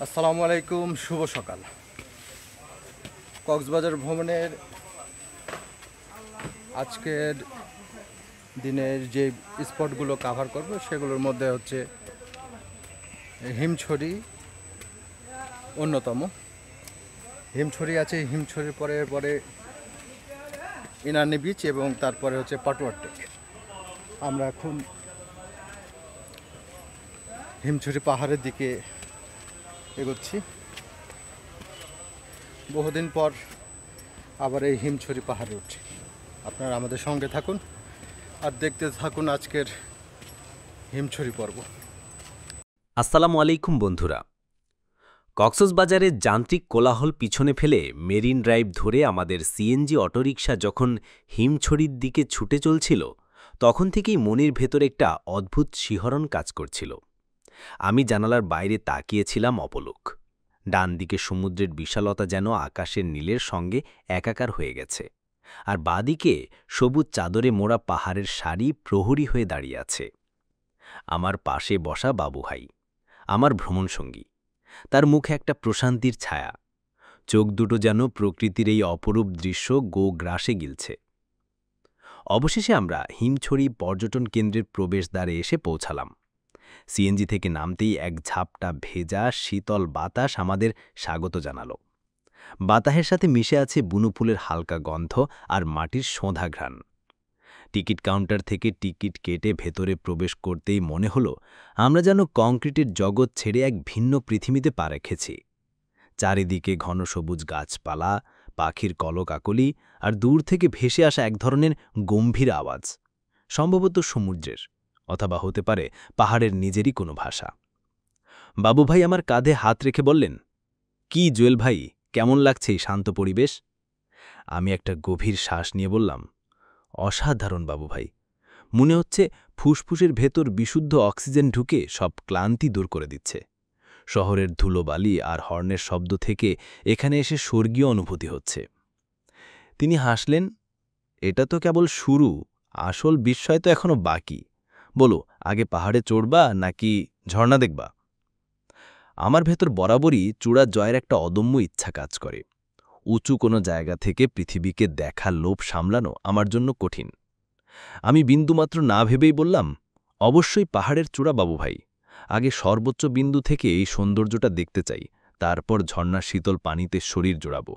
আসসালামু আলাইকুম, শুভ সকাল। কক্সবাজার ভ্রমণের আজকের দিনের যে স্পটগুলো কাভার করব সেগুলোর মধ্যে হচ্ছে হিমছড়ি অন্যতম। হিমছড়ি আছে, হিমছড়ির পরে পরে ইনানি বিচ এবং তারপরে হচ্ছে পাটুয়ার টেক। আমরা এখন হিমছড়ি পাহাড়ের দিকে এগোচ্ছি। বহুদিন পর আবার এই হিমছড়ি পাহাড়ে উঠছি। আপনারা আমাদের সঙ্গে থাকুন আর দেখতে থাকুন আজকের হিমছড়ি পর্ব। আসসালামু আলাইকুম বন্ধুরা। কক্সবাজারের যান্ত্রিক কোলাহল পিছনে ফেলে মেরিন ড্রাইভ ধরে আমাদের সিএনজি অটোরিকশা যখন হিমছড়ির দিকে ছুটে চলছিল, তখন থেকেই মনের ভেতর একটা অদ্ভুত শিহরণ কাজ করছিল। আমি জানালার বাইরে তাকিয়েছিলাম অপলক। ডান দিকে সমুদ্রের বিশালতা যেন আকাশের নীলের সঙ্গে একাকার হয়ে গেছে, আর বাঁদিকে সবুজ চাদরে মোড়া পাহাড়ের সারি প্রহরী হয়ে দাঁড়িয়ে আছে। আমার পাশে বসা বাবুভাই, আমার ভ্রমণসঙ্গী। তার মুখে একটা প্রশান্তির ছায়া, চোখ দুটো যেন প্রকৃতির এই অপরূপ দৃশ্য গ্রাসে গিলছে। অবশেষে আমরা হিমছড়ি পর্যটন কেন্দ্রের প্রবেশদ্বারে এসে পৌঁছালাম। সিএনজি থেকে নামতেই এক ঝাপটা ভেজা শীতল বাতাস আমাদের স্বাগত জানালো। বাতাসের সাথে মিশে আছে বুনোফুলের হালকা গন্ধ আর মাটির সোঁধা ঘ্রাণ। টিকিট কাউন্টার থেকে টিকিট কেটে ভেতরে প্রবেশ করতেই মনে হলো আমরা যেন কংক্রিটের জগৎ ছেড়ে এক ভিন্ন পৃথিবীতে পা রেখেছি। চারিদিকে ঘন সবুজ গাছপালা, পাখির কলকাকলি আর দূর থেকে ভেসে আসা এক ধরনের গম্ভীর আওয়াজ, সম্ভবত সমুদ্রের, অথবা হতে পারে পাহাড়ের নিজেরই কোনো ভাষা। বাবুভাই আমার কাঁধে হাত রেখে বললেন, কি জুয়েল ভাই, কেমন লাগছে এই শান্ত পরিবেশ? আমি একটা গভীর শ্বাস নিয়ে বললাম, অসাধারণ বাবুভাই। মনে হচ্ছে ফুসফুসের ভেতর বিশুদ্ধ অক্সিজেন ঢুকে সব ক্লান্তি দূর করে দিচ্ছে। শহরের ধুলোবালি আর হর্নের শব্দ থেকে এখানে এসে স্বর্গীয় অনুভূতি হচ্ছে। তিনি হাসলেন, এটা তো কেবল শুরু, আসল বিস্ময় তো এখনো বাকি। বলো, আগে পাহাড়ে চড়বা নাকি ঝর্ণা দেখবা? আমার ভেতর বরাবরই চূড়া জয়ের একটা অদম্য ইচ্ছা কাজ করে। উঁচু কোনো জায়গা থেকে পৃথিবীকে দেখার লোভ সামলানো আমার জন্য কঠিন। আমি বিন্দুমাত্র না ভেবেই বললাম, অবশ্যই পাহাড়ের চূড়া বাবুভাই। আগে সর্বোচ্চ বিন্দু থেকে এই সৌন্দর্যটা দেখতে চাই, তারপর ঝর্ণার শীতল পানিতে শরীর জোড়াব।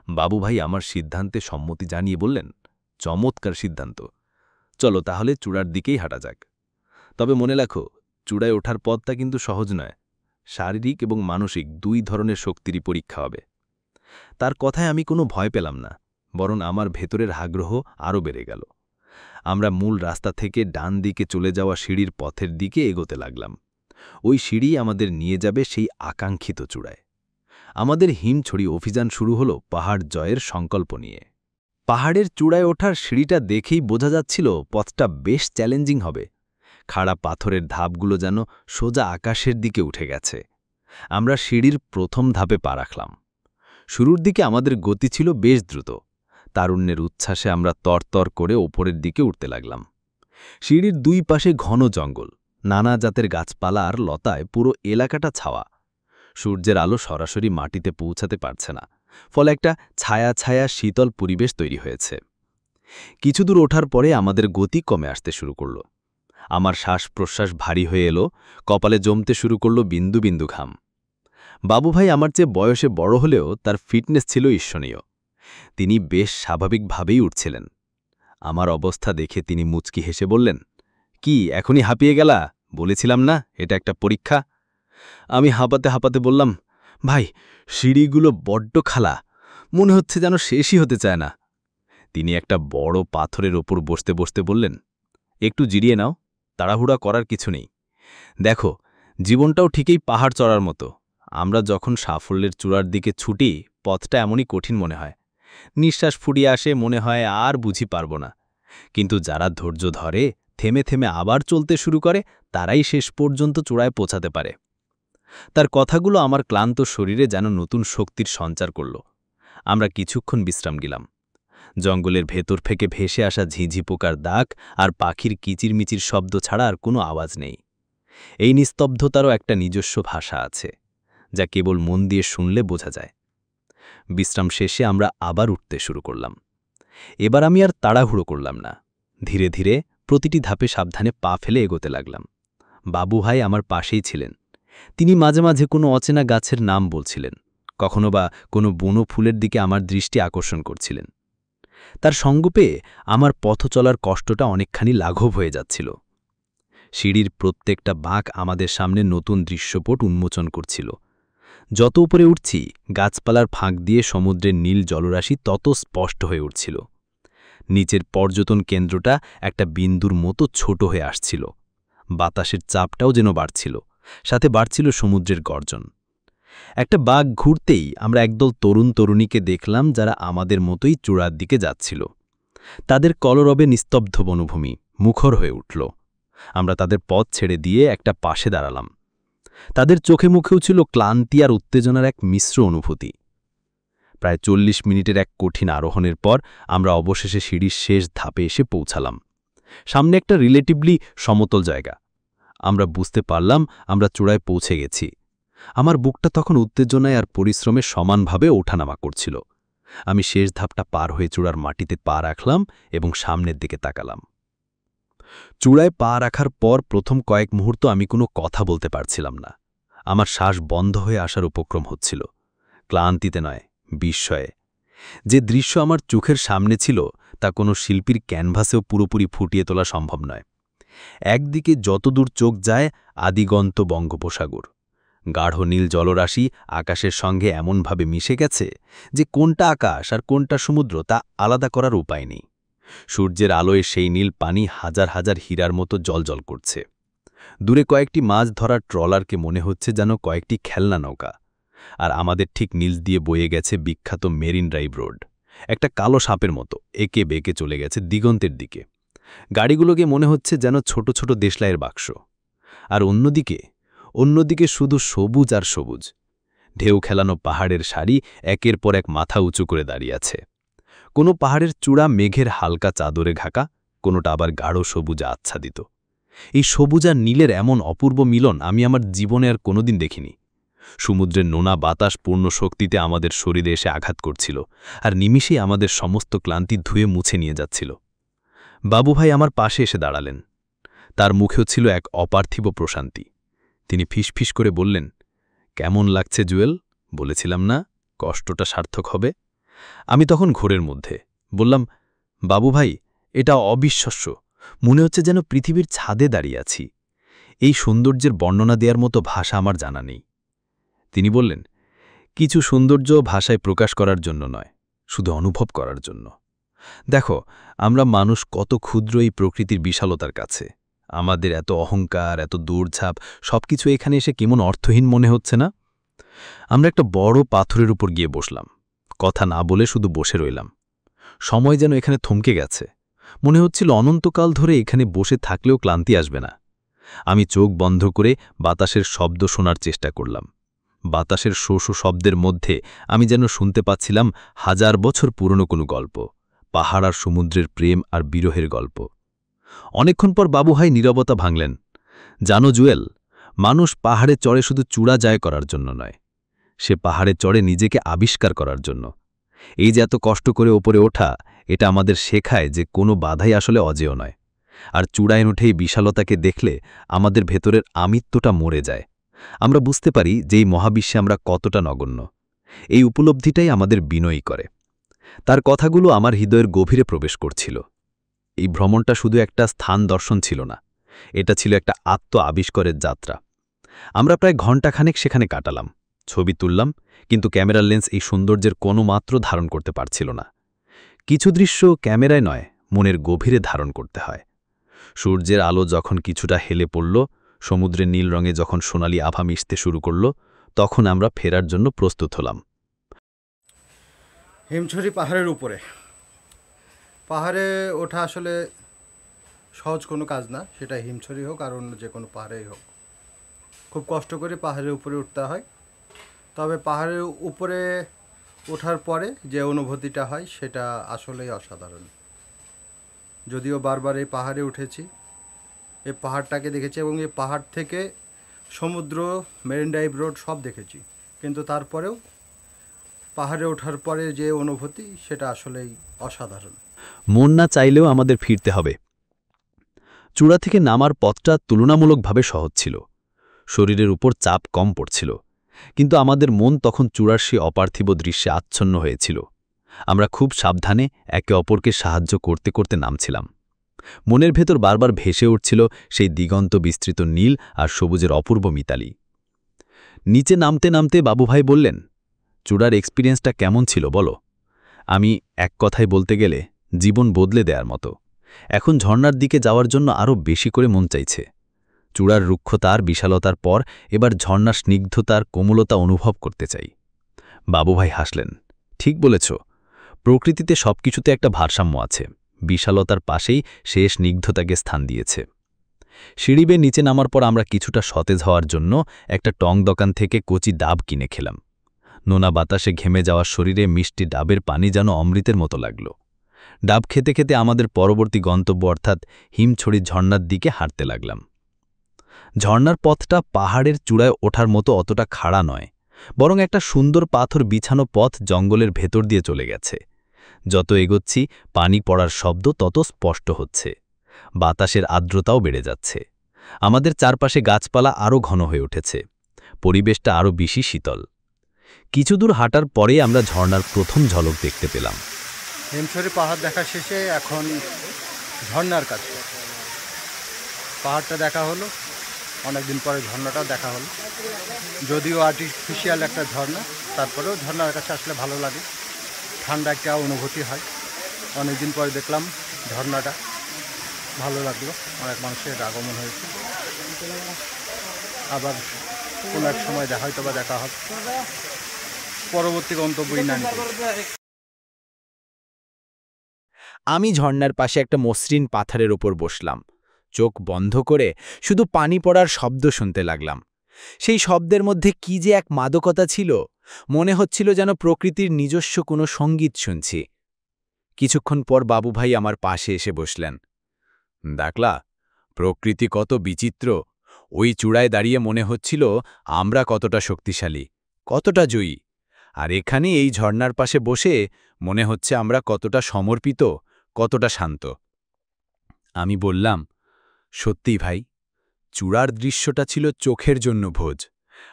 বাবুভাই আমার সিদ্ধান্তে সম্মতি জানিয়ে বললেন, চমৎকার সিদ্ধান্ত, চলো তাহলে চূড়ার দিকেই হাঁটা যাক। তবে মনে রাখো, চূড়ায় ওঠার পথটা কিন্তু সহজ নয়। শারীরিক এবং মানসিক দুই ধরনের শক্তিরই পরীক্ষা হবে। তার কথায় আমি কোনো ভয় পেলাম না, বরং আমার ভেতরের আগ্রহ আরও বেড়ে গেল। আমরা মূল রাস্তা থেকে ডান দিকে চলে যাওয়া সিঁড়ির পথের দিকে এগোতে লাগলাম। ওই সিঁড়ি আমাদের নিয়ে যাবে সেই আকাঙ্ক্ষিত চূড়ায়। আমাদের হিমছড়ি অভিযান শুরু হলো পাহাড় জয়ের সংকল্প নিয়ে। পাহাড়ের চূড়ায় ওঠার সিঁড়িটা দেখেই বোঝা যাচ্ছিল পথটা বেশ চ্যালেঞ্জিং হবে। খাড়া পাথরের ধাপগুলো যেন সোজা আকাশের দিকে উঠে গেছে। আমরা সিঁড়ির প্রথম ধাপে পা রাখলাম। শুরুর দিকে আমাদের গতি ছিল বেশ দ্রুত। তারুণ্যের উচ্ছ্বাসে আমরা তরতর করে ওপরের দিকে উঠতে লাগলাম। সিঁড়ির দুই পাশে ঘন জঙ্গল, নানা জাতের গাছপালা আর লতায় পুরো এলাকাটা ছাওয়া। সূর্যের আলো সরাসরি মাটিতে পৌঁছাতে পারছে না, ফলে একটা ছায়া ছায়া শীতল পরিবেশ তৈরি হয়েছে। কিছু দূর ওঠার পরে আমাদের গতি কমে আসতে শুরু করল। আমার শ্বাস প্রশ্বাস ভারী হয়ে এলো, কপালে জমতে শুরু করল বিন্দু বিন্দু ঘাম। বাবুভাই আমার চেয়ে বয়সে বড় হলেও তার ফিটনেস ছিল ঈর্ষণীয়। তিনি বেশ স্বাভাবিকভাবেই উঠছিলেন। আমার অবস্থা দেখে তিনি মুচকি হেসে বললেন, কি এখনই হাঁপিয়ে গেলা? বলেছিলাম না এটা একটা পরীক্ষা। আমি হাঁপাতে হাঁপাতে বললাম, ভাই, সিঁড়িগুলো বড্ড খালা, মনে হচ্ছে যেন শেষই হতে চায় না। তিনি একটা বড় পাথরের ওপর বসতে বসতে বললেন, একটু জিরিয়ে নাও, তাড়াহুড়া করার কিছু নেই। দেখো, জীবনটাও ঠিকই পাহাড় চড়ার মতো। আমরা যখন সাফল্যের চূড়ার দিকে ছুটি, পথটা এমনই কঠিন মনে হয়। নিঃশ্বাস ফুরিয়ে আসে, মনে হয় আর বুঝি পারব না। কিন্তু যারা ধৈর্য ধরে, থেমে থেমে আবার চলতে শুরু করে, তারাই শেষ পর্যন্ত চূড়ায় পৌঁছাতে পারে। তার কথাগুলো আমার ক্লান্ত শরীরে যেন নতুন শক্তির সঞ্চার করল। আমরা কিছুক্ষণ বিশ্রাম নিলাম। জঙ্গলের ভেতর থেকে ভেসে আসা ঝিঁঝি পোকার ডাক আর পাখির কিচিরমিচির শব্দ ছাড়া আর কোনো আওয়াজ নেই। এই নিস্তব্ধতারও একটা নিজস্ব ভাষা আছে, যা কেবল মন দিয়ে শুনলে বোঝা যায়। বিশ্রাম শেষে আমরা আবার উঠতে শুরু করলাম। এবার আমি আর তাড়াহুড়ো করলাম না। ধীরে ধীরে প্রতিটি ধাপে সাবধানে পা ফেলে এগোতে লাগলাম। বাবু ভাই আমার পাশেই ছিলেন। তিনি মাঝে মাঝে কোনো অচেনা গাছের নাম বলছিলেন, কখনো বা কোনো বুনো ফুলের দিকে আমার দৃষ্টি আকর্ষণ করছিলেন। তার সঙ্গ পেয়ে আমার পথ চলার কষ্টটা অনেকখানি লাঘব হয়ে যাচ্ছিল। সিঁড়ির প্রত্যেকটা বাঁক আমাদের সামনে নতুন দৃশ্যপট উন্মোচন করছিল। যত উপরে উঠছি, গাছপালার ফাঁক দিয়ে সমুদ্রের নীল জলরাশি তত স্পষ্ট হয়ে উঠছিল। নিচের পর্যটন কেন্দ্রটা একটা বিন্দুর মতো ছোট হয়ে আসছিল। বাতাসের চাপটাও যেন বাড়ছিল, সাথে বাড়ছিল সমুদ্রের গর্জন। একটা বাঘ ঘুরতেই আমরা একদল তরুণ তরুণীকে দেখলাম, যারা আমাদের মতোই চূড়ার দিকে যাচ্ছিল। তাদের কলরবে নিস্তব্ধ বনভূমি মুখর হয়ে উঠল। আমরা তাদের পথ ছেড়ে দিয়ে একটা পাশে দাঁড়ালাম। তাদের চোখে মুখেও ছিল ক্লান্তি আর উত্তেজনার এক মিশ্র অনুভূতি। প্রায় ৪০ মিনিটের এক কঠিন আরোহণের পর আমরা অবশেষে সিঁড়ির শেষ ধাপে এসে পৌঁছালাম। সামনে একটা রিলেটিভলি সমতল জায়গা। আমরা বুঝতে পারলাম আমরা চূড়ায় পৌঁছে গেছি। আমার বুকটা তখন উত্তেজনায় আর পরিশ্রমে সমানভাবে ওঠানামা করছিল। আমি শেষ ধাপটা পার হয়ে চূড়ার মাটিতে পা রাখলাম এবং সামনের দিকে তাকালাম। চূড়ায় পা রাখার পর প্রথম কয়েক মুহূর্ত আমি কোনো কথা বলতে পারছিলাম না। আমার শ্বাস বন্ধ হয়ে আসার উপক্রম হচ্ছিল, ক্লান্তিতে নয়, বিস্ময়ে। যে দৃশ্য আমার চোখের সামনে ছিল তা কোনো শিল্পীর ক্যানভাসেও পুরোপুরি ফুটিয়ে তোলা সম্ভব নয়। একদিকে যতদূর চোখ যায় আদিগন্ত বঙ্গোপসাগর। গাঢ় নীল জলরাশি আকাশের সঙ্গে এমনভাবে মিশে গেছে যে কোনটা আকাশ আর কোনটা সমুদ্র তা আলাদা করার উপায় নেই। সূর্যের আলোয় সেই নীল পানি হাজার হাজার হীরার মতো জ্বলজ্বল করছে। দূরে কয়েকটি মাছ ধরার ট্রলারকে মনে হচ্ছে যেন কয়েকটি খেলনা নৌকা। আর আমাদের ঠিক নীল দিয়ে বয়ে গেছে বিখ্যাত মেরিন ড্রাইভ রোড, একটা কালো সাপের মতো একে বেঁকে চলে গেছে দিগন্তের দিকে। গাড়িগুলোকে মনে হচ্ছে যেন ছোট ছোট দেশলাইয়ের বাক্স। আর অন্যদিকে শুধু সবুজ আর সবুজ। ঢেউ খেলানো পাহাড়ের সারি একের পর এক মাথা উঁচু করে দাঁড়িয়ে আছে। কোনো পাহাড়ের চূড়া মেঘের হালকা চাদরে ঢাকা, কোনোটা আবার গাঢ় সবুজে আচ্ছাদিত। এই সবুজ আর নীলের এমন অপূর্ব মিলন আমি আমার জীবনে আর কোনোদিন দেখিনি। সমুদ্রের নোনা বাতাস পূর্ণ শক্তিতে আমাদের শরীরে এসে আঘাত করছিল, আর নিমিষেই আমাদের সমস্ত ক্লান্তি ধুয়ে মুছে নিয়ে যাচ্ছিল। বাবুভাই আমার পাশে এসে দাঁড়ালেন। তার মুখেও ছিল এক অপার্থিব প্রশান্তি। তিনি ফিসফিস করে বললেন, কেমন লাগছে জুয়েল? বলেছিলাম না কষ্টটা সার্থক হবে। আমি তখন ঘোরের মধ্যে বললাম, বাবুভাই, এটা অবিশ্বাস্য। মনে হচ্ছে যেন পৃথিবীর ছাদে দাঁড়িয়ে আছি। এই সৌন্দর্যের বর্ণনা দেওয়ার মতো ভাষা আমার জানা নেই। তিনি বললেন, কিছু সৌন্দর্য ভাষায় প্রকাশ করার জন্য নয়, শুধু অনুভব করার জন্য। দেখো, আমরা মানুষ কত ক্ষুদ্র এই প্রকৃতির বিশালতার কাছে। আমাদের এত অহংকার, এত দৌড়ঝাঁপ, সবকিছু এখানে এসে কেমন অর্থহীন মনে হচ্ছে না? আমরা একটা বড় পাথরের উপর গিয়ে বসলাম, কথা না বলে শুধু বসে রইলাম। সময় যেন এখানে থমকে গেছে। মনে হচ্ছিল অনন্তকাল ধরে এখানে বসে থাকলেও ক্লান্তি আসবে না। আমি চোখ বন্ধ করে বাতাসের শব্দ শোনার চেষ্টা করলাম। বাতাসের শো শো শব্দের মধ্যে আমি যেন শুনতে পাচ্ছিলাম হাজার বছর পুরনো কোনো গল্প, পাহাড় আর সমুদ্রের প্রেম আর বিরহের গল্প। অনেকক্ষণ পর বাবুভাই নীরবতা ভাঙলেন। জানো জুয়েল, মানুষ পাহাড়ে চড়ে শুধু চূড়া জয় করার জন্য নয়, সে পাহাড়ে চড়ে নিজেকে আবিষ্কার করার জন্য। এই যে এত কষ্ট করে ওপরে ওঠা, এটা আমাদের শেখায় যে কোনো বাধাই আসলে অজেয় নয়। আর চূড়ায় উঠেই বিশালতাকে দেখলে আমাদের ভেতরের আমিত্বটা মরে যায়। আমরা বুঝতে পারি যে এই মহাবিশ্বে আমরা কতটা নগণ্য। এই উপলব্ধিটাই আমাদের বিনয়ী করে। তার কথাগুলো আমার হৃদয়ের গভীরে প্রবেশ করছিল। এই ভ্রমণটা শুধু একটা স্থান দর্শন ছিল না, এটা ছিল একটা আত্ম আবিষ্কারের যাত্রা। আমরা প্রায় ঘণ্টাখানেক সেখানে কাটালাম, ছবি তুললাম, কিন্তু ক্যামেরার লেন্স এই সৌন্দর্যের কোনো মাত্র ধারণ করতে পারছিল না। কিছু দৃশ্য ক্যামেরায় নয়, মনের গভীরে ধারণ করতে হয়। সূর্যের আলো যখন কিছুটা হেলে পড়ল, সমুদ্রের নীল রঙে যখন সোনালি আভা মিশতে শুরু করল, তখন আমরা ফেরার জন্য প্রস্তুত হলাম। হিমছড়ি পাহাড়ের উপরে। পাহাড়ে ওঠা আসলে সহজ কোনো কাজ না, সেটা হিমছড়ি হোক আর অন্য যে কোনো পাহাড়েই হোক। খুব কষ্ট করে পাহাড়ের উপরে উঠতে হয়। তবে পাহাড়ের উপরে ওঠার পরে যে অনুভূতিটা হয় সেটা আসলেই অসাধারণ। যদিও বারবার এই পাহাড়ে উঠেছি, এই পাহাড়টাকে দেখেছি এবং এই পাহাড় থেকে সমুদ্র, মেরিন ড্রাইভ রোড সব দেখেছি, কিন্তু তারপরেও পাহাড়ে ওঠার পরে যে অনুভূতি সেটা আসলেই অসাধারণ। মন না চাইলেও আমাদের ফিরতে হবে। চূড়া থেকে নামার পথটা তুলনামূলকভাবে সহজ ছিল, শরীরের উপর চাপ কম পড়ছিল, কিন্তু আমাদের মন তখন চূড়ার সে অপার্থিব দৃশ্যে আচ্ছন্ন হয়েছিল। আমরা খুব সাবধানে একে অপরকে সাহায্য করতে করতে নামছিলাম। মনের ভেতর বারবার ভেসে উঠছিল সেই দিগন্ত বিস্তৃত নীল আর সবুজের অপূর্ব মিতালি। নিচে নামতে নামতে বাবুভাই বললেন, চূড়ার এক্সপিরিয়েন্সটা কেমন ছিল বলো? আমি এক কথায় বলতে গেলে জীবন বদলে দেওয়ার মতো। এখন ঝর্ণার দিকে যাওয়ার জন্য আরও বেশি করে মন চাইছে। চূড়ার রুক্ষতার বিশালতার পর এবার ঝর্ণার স্নিগ্ধতার কোমলতা অনুভব করতে চাই। বাবুভাই হাসলেন, ঠিক বলেছ, প্রকৃতিতে সবকিছুতে একটা ভারসাম্য আছে, বিশালতার পাশেই সে স্নিগ্ধতাকে স্থান দিয়েছে। সিঁড়ি বেয়ে নিচে নামার পর আমরা কিছুটা সতেজ হওয়ার জন্য একটা টং দোকান থেকে কচি ডাব কিনে খেলাম। নোনা বাতাসে ঘেমে যাওয়ার শরীরে মিষ্টি ডাবের পানি যেন অমৃতের মতো লাগল। ডাব খেতে খেতে আমাদের পরবর্তী গন্তব্য অর্থাৎ হিমছড়ি ঝর্ণার দিকে হাঁটতে লাগলাম। ঝর্ণার পথটা পাহাড়ের চূড়ায় ওঠার মতো অতটা খাড়া নয়, বরং একটা সুন্দর পাথর বিছানো পথ জঙ্গলের ভেতর দিয়ে চলে গেছে। যত এগোচ্ছি পানি পড়ার শব্দ তত স্পষ্ট হচ্ছে, বাতাসের আর্দ্রতাও বেড়ে যাচ্ছে। আমাদের চারপাশে গাছপালা আরও ঘন হয়ে উঠেছে, পরিবেশটা আরও বেশি শীতল। কিছুদূর হাঁটার পরে আমরা ঝর্ণার প্রথম ঝলক দেখতে পেলাম। হিমছড়ি পাহাড় দেখা শেষে এখন ঝর্ণার কাছে পাহাড়টা দেখা হলো, অনেকদিন পরে ঝর্ণাটাও দেখা হলো। যদিও আর্টিফিশিয়াল একটা ঝর্ণা, তারপরেও ঝর্ণার কাছে আসলে ভালো লাগে, ঠান্ডা একটা অনুভূতি হয়। অনেকদিন পরে দেখলাম ঝর্ণাটা, ভালো লাগলো। অনেক মানুষের আগমন হয়েছে। আবার কোনো এক সময় হয়তো বা দেখা হবে। পরবর্তী গন্তব্য ইনানীপুর। আমি ঝর্ণার পাশে একটা মসৃণ পাথরের ওপর বসলাম, চোখ বন্ধ করে শুধু পানি পড়ার শব্দ শুনতে লাগলাম। সেই শব্দের মধ্যে কি যে এক মাদকতা ছিল, মনে হচ্ছিল যেন প্রকৃতির নিজস্ব কোনো সঙ্গীত শুনছি। কিছুক্ষণ পর বাবুভাই আমার পাশে এসে বসলেন। দেখলা, প্রকৃতি কত বিচিত্র। ওই চূড়ায় দাঁড়িয়ে মনে হচ্ছিল আমরা কতটা শক্তিশালী, কতটা জয়ী, আর এখানে এই ঝর্ণার পাশে বসে মনে হচ্ছে আমরা কতটা সমর্পিত, কতটা শান্ত। আমি বললাম, সত্যি ভাই, চূড়ার দৃশ্যটা ছিল চোখের জন্য ভোজ,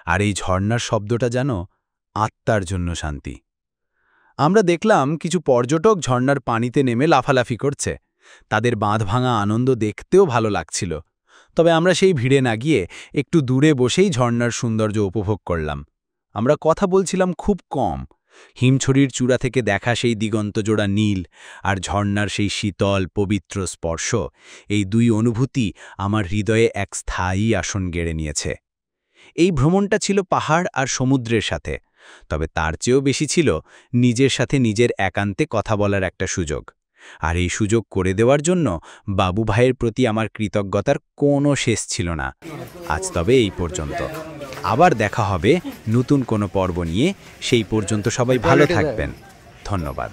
আর এই ঝর্ণার শব্দটা যেন আত্মার জন্য শান্তি। আমরা দেখলাম কিছু পর্যটক ঝর্ণার পানিতে নেমে লাফালাফি করছে। তাদের বাঁধ ভাঙা আনন্দ দেখতেও ভালো লাগছিল। তবে আমরা সেই ভিড়ে না গিয়ে একটু দূরে বসেই ঝর্ণার সৌন্দর্য উপভোগ করলাম। আমরা কথা বলছিলাম খুব কম। হিমছড়ির চূড়া থেকে দেখা সেই দিগন্তজোড়া নীল আর ঝর্ণার সেই শীতল পবিত্র স্পর্শ, এই দুই অনুভূতি আমার হৃদয়ে এক স্থায়ী আসন গেড়ে নিয়েছে। এই ভ্রমণটা ছিল পাহাড় আর সমুদ্রের সাথে, তবে তার চেয়েও বেশি ছিল নিজের সাথে নিজের একান্তে কথা বলার একটা সুযোগ। আর এই সুযোগ করে দেওয়ার জন্য বাবু ভাইয়ের প্রতি আমার কৃতজ্ঞতার কোনো শেষ ছিল না। আজ তবে এই পর্যন্ত, আবার দেখা হবে নতুন কোনো পর্ব নিয়ে। সেই পর্যন্ত সবাই ভালো থাকবেন। ধন্যবাদ।